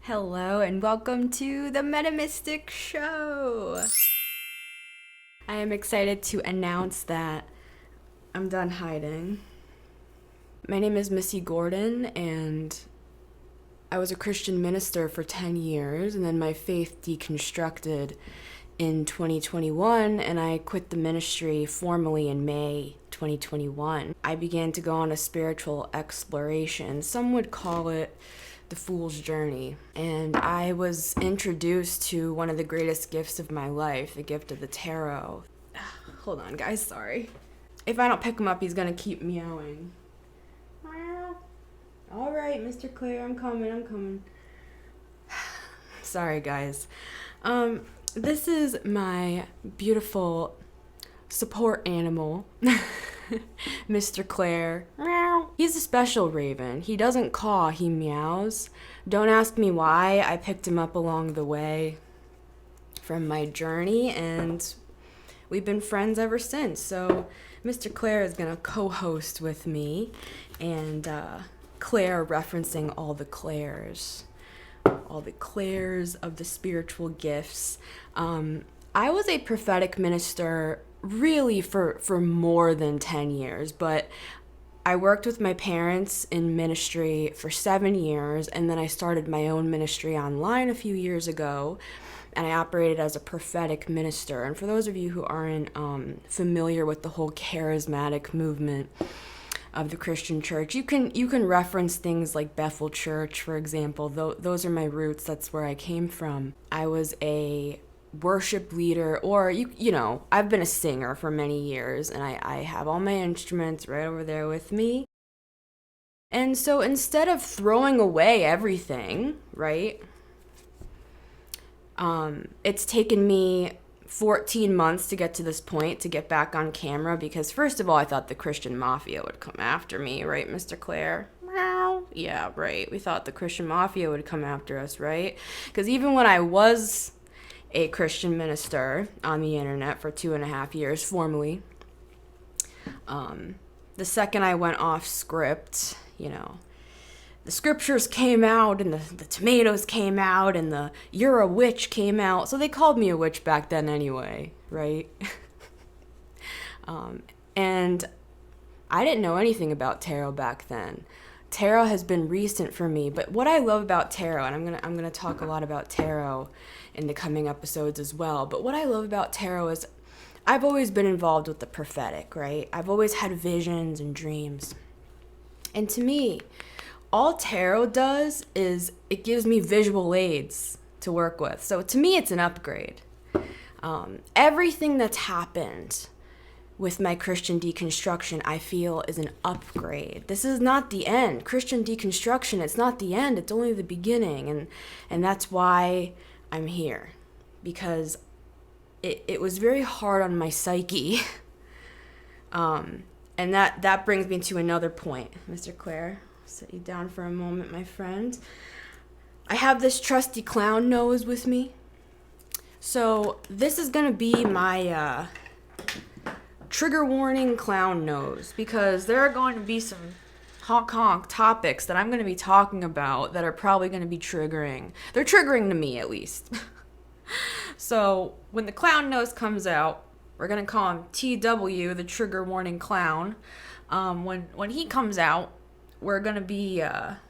Hello and welcome to the Metamystic Show. I am excited to announce that I'm done hiding. My name is Missy Gordon and I was a Christian minister for 10 years and then my faith deconstructed in 2021 and I quit the ministry formally in May 2021. I began to go on a spiritual exploration. Some would call it the fool's journey. And I was introduced to one of the greatest gifts of my life, the gift of the tarot. Hold on, guys, sorry. If I don't pick him up, he's gonna keep meowing. All right, Mr. Clair, I'm coming. Sorry, guys. This is my beautiful support animal, Mr. Clair. He's a special raven. He doesn't caw, he meows. Don't ask me why. I picked him up along the way from my journey, and we've been friends ever since. So Mr. Clair is going to co-host with me, and Clair referencing all the Clairs of the spiritual gifts. I was a prophetic minister really for more than 10 years, but I worked with my parents in ministry for 7 years, and then I started my own ministry online a few years ago, and I operated as a prophetic minister. And for those of you who aren't familiar with the whole charismatic movement of the Christian church, you can reference things like Bethel Church, for example. Those are my roots. That's where I came from. I was a worship leader, or you know, I've been a singer for many years, and I have all my instruments right over there with me. And so instead of throwing away everything, right, it's taken me 14 months to get to this point, to get back on camera, because first of all, I thought the Christian Mafia would come after me, right, Mr. Clair? Yeah, right. We thought the Christian Mafia would come after us, right? Because even when I was a Christian minister on the internet for 2.5 years, formally, the second I went off script, you know, the scriptures came out and the tomatoes came out and the "you're a witch" came out. So they called me a witch back then anyway, right? And I didn't know anything about tarot back then. Tarot has been recent for me, but what I love about tarot, and I'm gonna talk a lot about tarot in the coming episodes as well, but what I love about tarot is I've always been involved with the prophetic, right? I've always had visions and dreams. And to me, all tarot does is it gives me visual aids to work with. So to me, it's an upgrade. Everything that's happened with my Christian deconstruction, I feel, is an upgrade. This is not the end. Christian deconstruction, it's not the end. It's only the beginning. And that's why I'm here. Because it was very hard on my psyche. And that brings me to another point. Mr. Clair, sit you down for a moment, my friend. I have this trusty clown nose with me. So this is going to be my trigger warning clown nose, because there are going to be some honk topics that I'm going to be talking about that are probably going to be triggering. They're triggering to me, at least. So when the clown nose comes out, we're going to call him TW, the trigger warning clown. When he comes out, we're going to be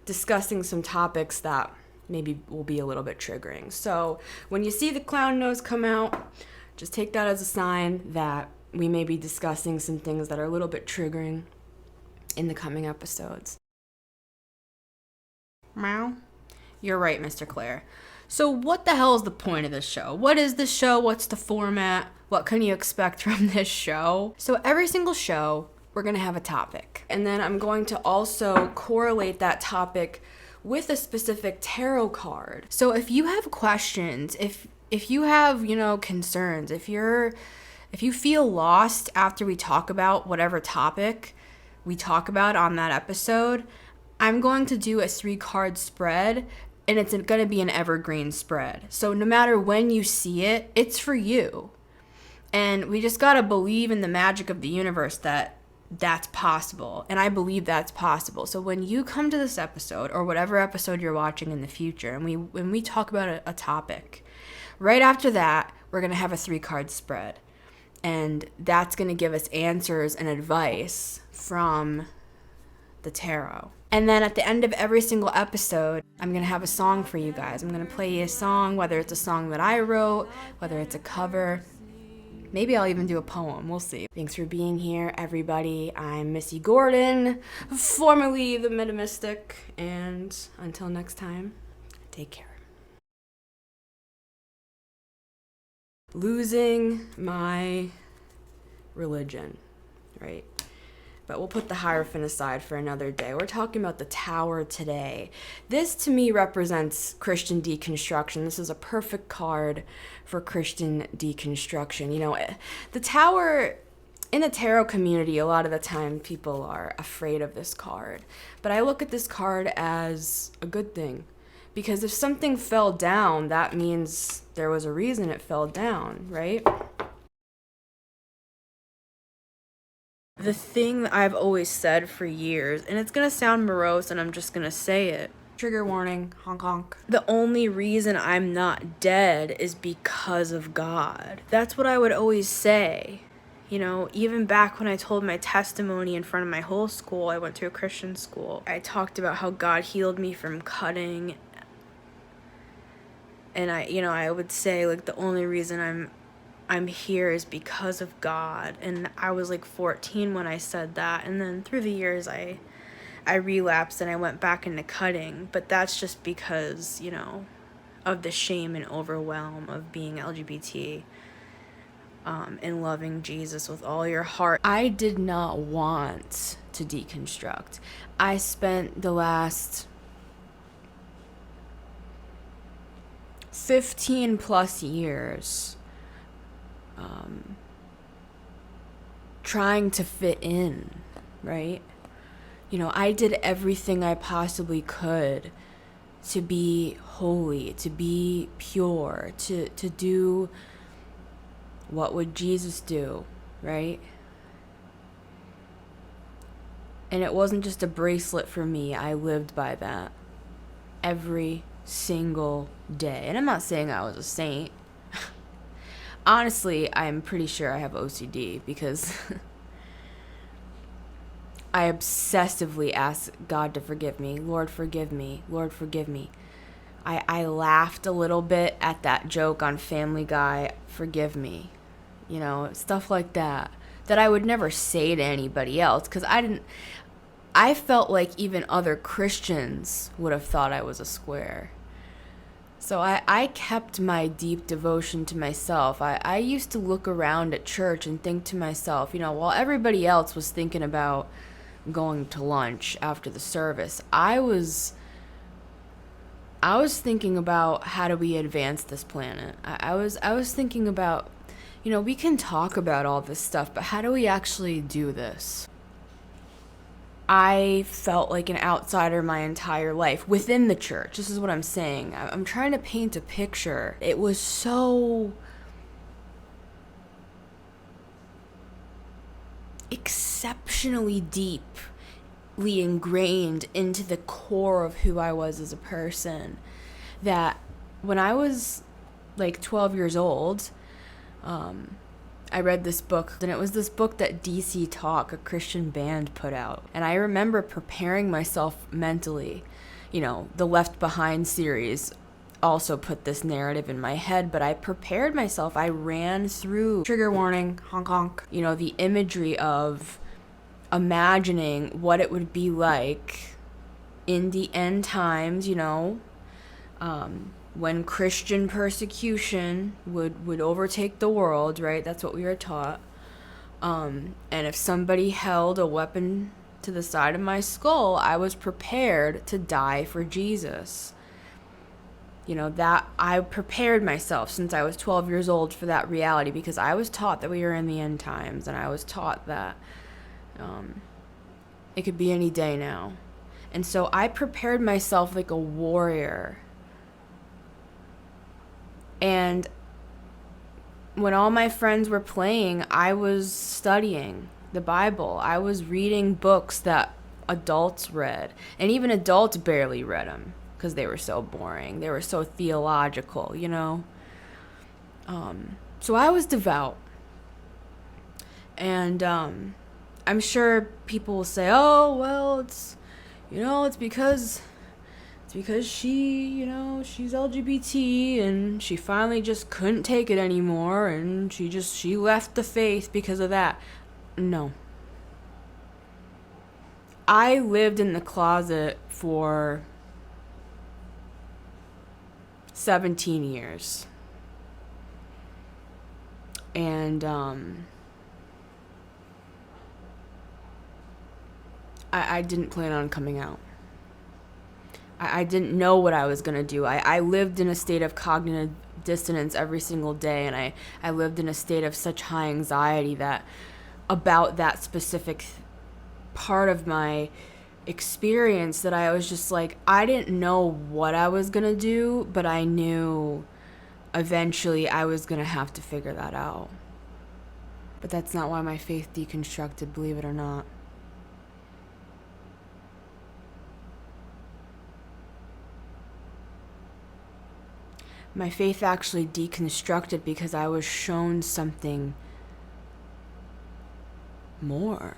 discussing some topics that maybe will be a little bit triggering. So when you see the clown nose come out, just take that as a sign that we may be discussing some things that are a little bit triggering in the coming episodes. Meow. You're right, Mr. Clair. So what the hell is the point of this show? What is this show? What's the format? What can you expect from this show? So every single show, we're going to have a topic. And then I'm going to also correlate that topic with a specific tarot card. So if you have questions, if you have, concerns, if you feel lost after we talk about whatever topic we talk about on that episode, I'm going to do a 3-card spread, and it's going to be an evergreen spread. So no matter when you see it, it's for you. And we just got to believe in the magic of the universe that that's possible. And I believe that's possible. So when you come to this episode, or whatever episode you're watching in the future, and when we talk about a topic, right after that, we're going to have a 3-card spread. And that's going to give us answers and advice from the tarot. And then at the end of every single episode, I'm going to have a song for you guys. I'm going to play you a song, whether it's a song that I wrote, whether it's a cover. Maybe I'll even do a poem. We'll see. Thanks for being here, everybody. I'm Missy Gordon, formerly the Metamystic. And until next time, take care. Losing my religion, right? But we'll put the Hierophant aside for another day. We're talking about the Tower today. This, to me, represents Christian deconstruction. This is a perfect card for Christian deconstruction. You know, the Tower, in the tarot community, a lot of the time people are afraid of this card. But I look at this card as a good thing. Because if something fell down, that means there was a reason it fell down, right? The thing that I've always said for years, and it's going to sound morose and I'm just going to say it. Trigger warning, honk honk. The only reason I'm not dead is because of God. That's what I would always say. You know, even back when I told my testimony in front of my whole school, I went to a Christian school. I talked about how God healed me from cutting. And I would say, like, the only reason I'm here is because of God. And I was like 14 when I said that. And then through the years, I relapsed and I went back into cutting. But that's just because, you know, of the shame and overwhelm of being LGBT and loving Jesus with all your heart. I did not want to deconstruct. I spent the last 15 plus years trying to fit in, right? You know, I did everything I possibly could to be holy, to be pure, to do what would Jesus do, right? And it wasn't just a bracelet for me. I lived by that every single day. And I'm not saying I was a saint. Honestly, I'm pretty sure I have OCD because I obsessively ask God to forgive me. Lord, forgive me. Lord, forgive me. I laughed a little bit at that joke on Family Guy, forgive me. You know, stuff like that I would never say to anybody else because I felt like even other Christians would have thought I was a square. So I kept my deep devotion to myself. I used to look around at church and think to myself, you know, while everybody else was thinking about going to lunch after the service, I was thinking about how do we advance this planet. I was thinking about, you know, we can talk about all this stuff, but how do we actually do this? I felt like an outsider my entire life within the church. This is what I'm saying. I'm trying to paint a picture. It was so exceptionally deeply ingrained into the core of who I was as a person that when I was like 12 years old, I read this book, and it was this book that DC Talk, a Christian band, put out. And I remember preparing myself mentally. You know, the Left Behind series also put this narrative in my head, but I prepared myself. I ran through, trigger warning, honk honk, you know, the imagery of imagining what it would be like in the end times, you know, when Christian persecution would overtake the world, right? That's what we were taught. And if somebody held a weapon to the side of my skull, I was prepared to die for Jesus. You know, that I prepared myself since I was 12 years old for that reality because I was taught that we were in the end times, and I was taught that it could be any day now. And so I prepared myself like a warrior. And when all my friends were playing, I was studying. the Bible. I was reading books that adults read, and even adults barely read them because they were so boring. They were so theological, you know? So I was devout. And I'm sure people will say, oh, well, it's because she, she's LGBT and she finally just couldn't take it anymore and she left the faith because of that. No. I lived in the closet for 17 years. And I didn't plan on coming out. I didn't know what I was going to do. I lived in a state of cognitive dissonance every single day, and I lived in a state of such high anxiety that about that specific part of my experience that I was just like, I didn't know what I was going to do, but I knew eventually I was going to have to figure that out. But that's not why my faith deconstructed, believe it or not. My faith actually deconstructed because I was shown something more.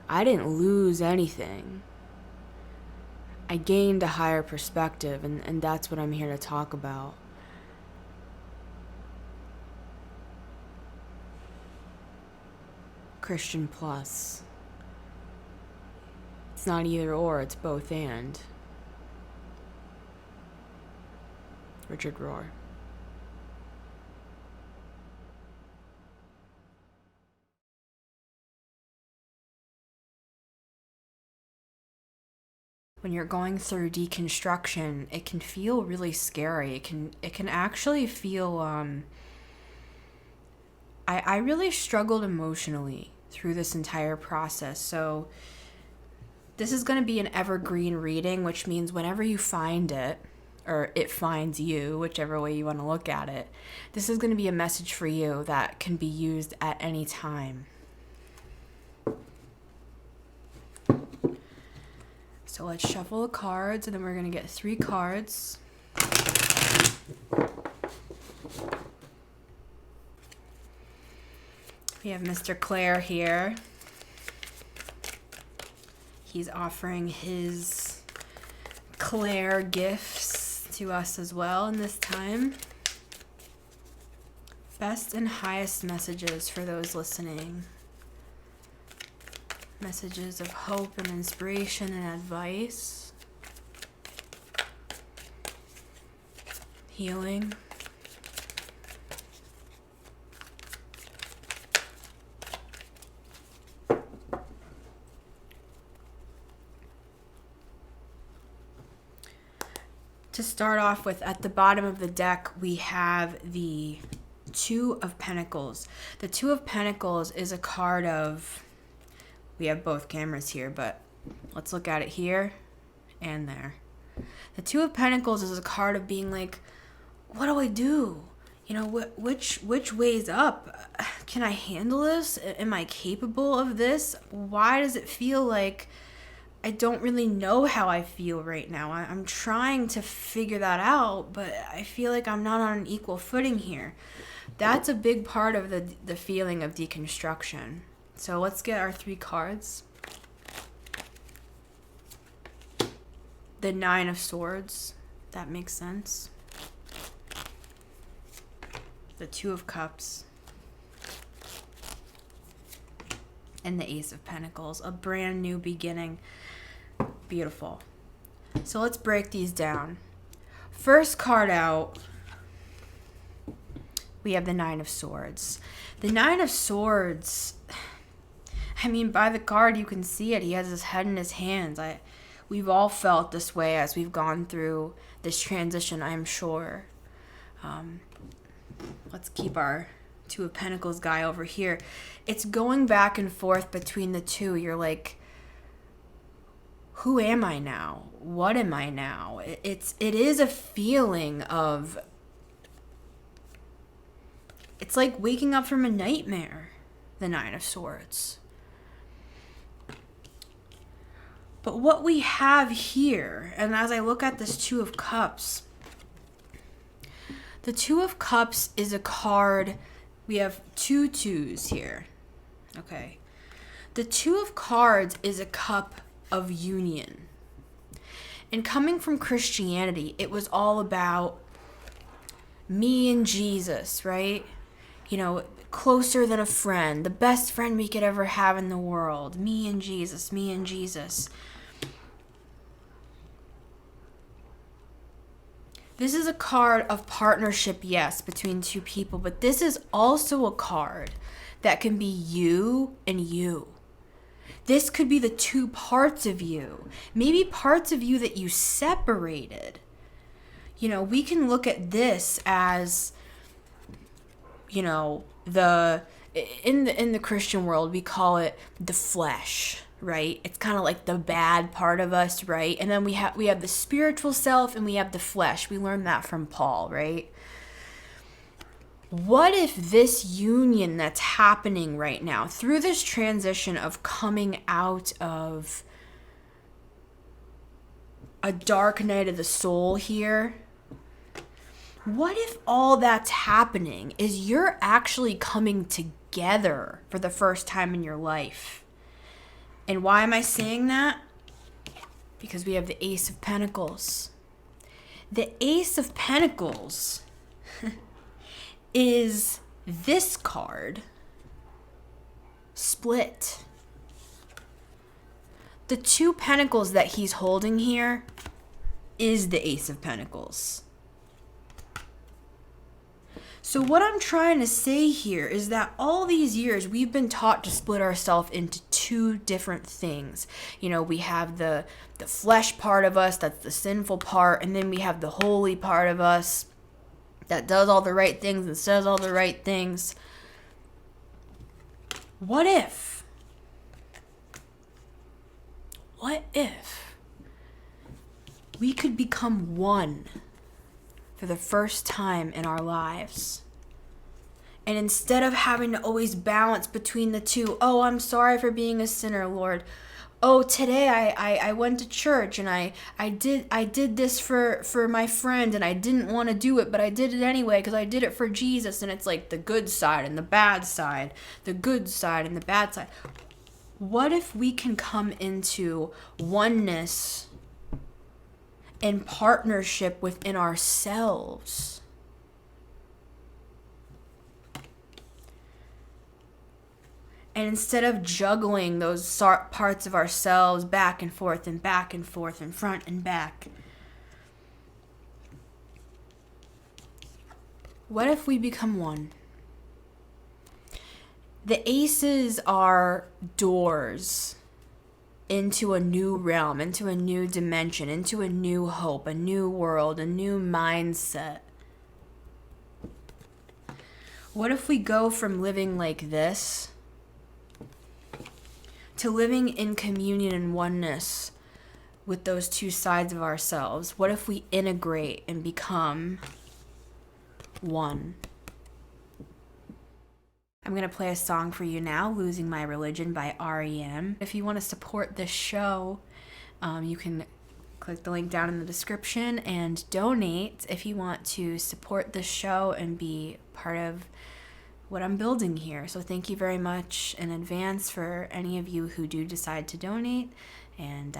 I didn't lose anything. I gained a higher perspective, and that's what I'm here to talk about. Christian plus. It's not either or, it's both and. Richard Rohr. When you're going through deconstruction, it can feel really scary. It can actually feel I really struggled emotionally through this entire process. So this is going to be an evergreen reading, which means whenever you find it, or it finds you, whichever way you want to look at it, this is going to be a message for you that can be used at any time. So let's shuffle the cards, and then we're going to get 3 cards. We have Mr. Clair here. He's offering his Clair gifts to us as well in this time. Best and highest messages for those listening. Messages of hope and inspiration and advice. Healing. To start off with, at the bottom of the deck, we have the Two of Pentacles. The Two of Pentacles is a card of, we have both cameras here, but let's look at it here and there. The Two of Pentacles is a card of being like, what do I do? Which way's up? Can I handle this? Am I capable of this? Why does it feel like I don't really know how I feel right now? I'm trying to figure that out, but I feel like I'm not on an equal footing here. That's a big part of the feeling of deconstruction. So let's get our 3 cards. The Nine of Swords. That makes sense. The Two of Cups. And the Ace of Pentacles. A brand new beginning. Beautiful. So let's break these down. First card out, we have the Nine of Swords. The Nine of Swords, by the card you can see it. He has his head in his hands. We've all felt this way as we've gone through this transition, I'm sure. Let's keep our Two of Pentacles guy over here. It's going back and forth between the two. You're like, who am I now? What am I now? It is a feeling of, it's like waking up from a nightmare. the Nine of Swords. But what we have here, and as I look at this Two of Cups, the Two of Cups is a card. We have two twos here. Okay. The Two of Cards is a cup of union. And coming from Christianity, it was all about me and Jesus, right? You know, closer than a friend, the best friend we could ever have in the world. Me and Jesus, me and Jesus. This is a card of partnership, yes, between two people, but this is also a card that can be you and you. This could be the two parts of you, maybe parts of you that you separated. You know, we can look at this as, you know, in the Christian world, we call it the flesh, right? It's kind of like the bad part of us, right? And then we have the spiritual self and we have the flesh. We learned that from Paul, right? What if this union that's happening right now, through this transition of coming out of a dark night of the soul here, what if all that's happening is you're actually coming together for the first time in your life? And why am I saying that? Because we have the Ace of Pentacles. The Ace of Pentacles is this card split. The two pentacles that he's holding here is the Ace of Pentacles. So what I'm trying to say here is that all these years we've been taught to split ourselves into two different things. You know, we have the flesh part of us, that's the sinful part, and then we have the holy part of us that does all the right things and says all the right things. What if we could become one for the first time in our lives? And instead of having to always balance between the two, oh, I'm sorry for being a sinner, Lord. Oh, today I went to church and I did this for my friend and I didn't want to do it, but I did it anyway because I did it for Jesus. And it's like the good side and the bad side, the good side and the bad side. What if we can come into oneness and partnership within ourselves? And instead of juggling those parts of ourselves back and forth and back and forth and front and back, what if we become one? The aces are doors into a new realm, into a new dimension, into a new hope, a new world, a new mindset. What if we go from living like this to living in communion and oneness with those two sides of ourselves? What if we integrate and become one? I'm going to play a song for you now, Losing My Religion by R.E.M. If you want to support this show, you can click the link down in the description and donate if you want to support this show and be part of what I'm building here. So thank you very much in advance for any of you who do decide to donate. And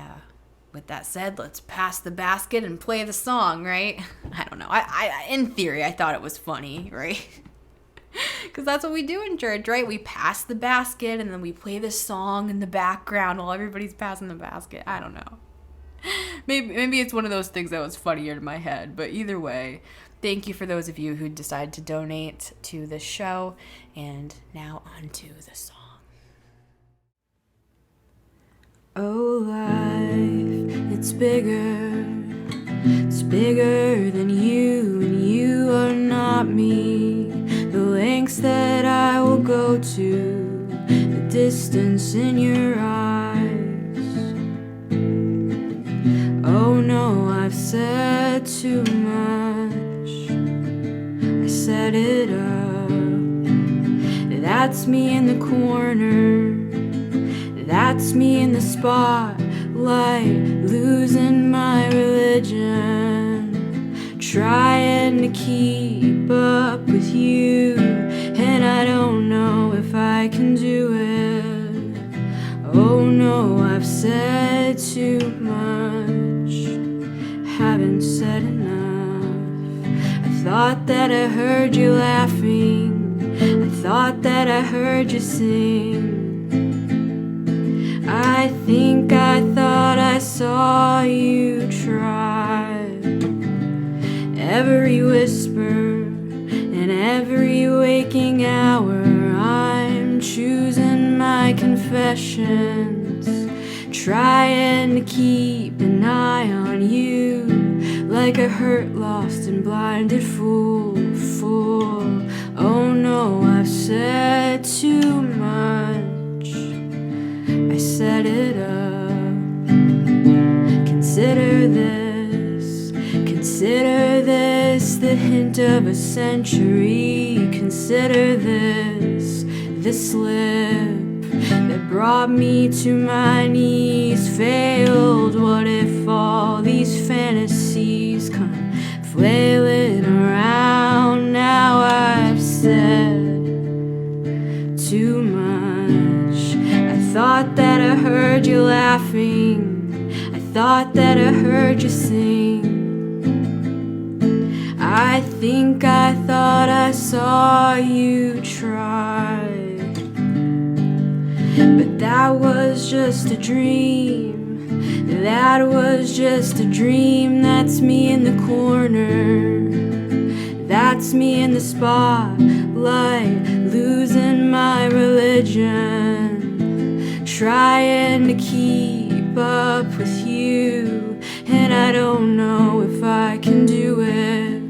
with that said, let's pass the basket and play the song, right? I don't know. I in theory, I thought it was funny, right? Because that's what we do in church, right? We pass the basket and then we play this song in the background while everybody's passing the basket. I don't know. Maybe it's one of those things that was funnier in my head. But either way, thank you for those of you who decided to donate to this show. And now on to the song. Oh, life, it's bigger. It's bigger than you, and you are not me. The lengths that I will go to, the distance in your eyes. Oh no, I've said too much. I set it up that That's me in the corner. That's me in the spotlight, losing my religion, trying to keep up with you, and I don't know if I can do it. Oh no, I've said too much, haven't said enough. I thought that I heard you laughing, I thought that I heard you sing. I think I thought I saw you try. Every whisper in every waking hour, I'm choosing my confessions, trying to keep an eye on you, like a hurt, lost and blinded fool. Oh no, I've said too much, I set it up. Consider this the hint of a century. Consider this the slip that brought me to my knees. Failed. What if all these fantasies come flailing around? Now I've said too much. I thought that I heard you laughing, I thought that I heard you sing. I think I thought I saw you try, but that was just a dream. That was just a dream. That's me in the corner. That's me in the spotlight, losing my religion, trying to keep up with you, and I don't know if I can do it.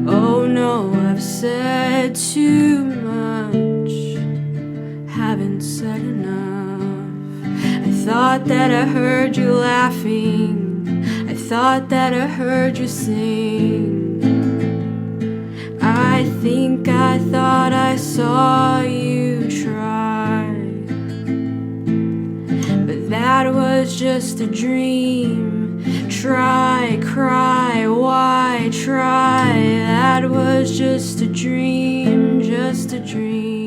Oh no, I've said too much, haven't said enough. I thought that I heard you laughing, I thought that I heard you sing. I think I thought I saw you try, but that was just a dream. Try, cry, why try? That was just a dream, just a dream.